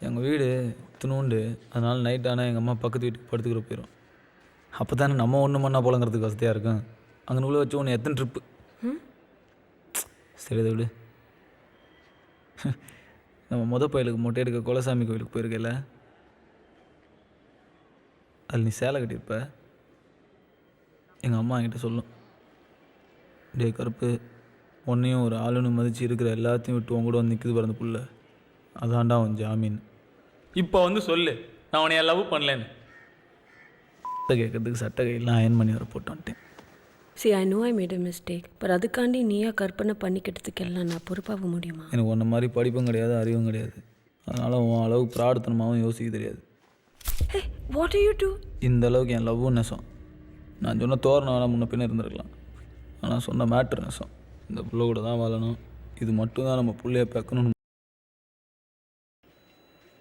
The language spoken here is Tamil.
எங்கள் வீடு இத்தினூண்டு, அதனால் நைட் ஆனால் எங்கள் அம்மா பக்கத்து வீட்டுக்கு படுத்துக்கிற போயிடும். அப்போ தானே நம்ம ஒன்று மண்ணா போலங்கிறதுக்கு வசதியாக இருக்கும். அங்கனுக்குள்ளே வச்சு ஒன்று எத்தனை ட்ரிப்பு. சரி அதை விடு. நம்ம பயலுக்கு மொட்டை எடுக்க குலசாமி கோயிலுக்கு போயிருக்கல, அதில் நீ சேலை கட்டியிருப்ப. எங்கள் அம்மா என்கிட்ட சொல்லும், டே கருப்பு, உன்னையும் ஒரு ஆளுன்னு மதித்து இருக்கிற எல்லாத்தையும் விட்டு உன் கூட வந்து நிற்குது பிறந்த புள்ள, அதான்டா அவன் ஜாமீன். இப்போ வந்து சொல்லு, நான் உன்னை லவ் பண்ணலேன்னு. சட்டை கேட்கறதுக்கு சட்டை கையெல்லாம் அயன் பண்ணி வர போட்டு வந்துட்டேன். See, I know I made a mistake. But அதுக்காண்டி நீயா கற்பனை பண்ணிக்கிட்டதுக்கெல்லாம் நான் பொறுப்பாக முடியுமா? எனக்கு ஒன்றை மாதிரி படிப்பும் கிடையாது, அறிவும் கிடையாது. அதனால் உன் அளவு பிரார்த்தனமாகவும் யோசிக்க தெரியாது. Hey, what do you do? இந்த அளவுக்கு என் லவ்வும் நெசம். நான் சொன்ன தோரணை வேணால் முன்ன பின்ன இருந்திருக்கலாம், ஆனால் சொன்ன மேட்ரு நெசம். இந்த புள்ள கூட தான் வாழணும், இது மட்டும் தான் நம்ம புள்ளைய பேக்கணும்னு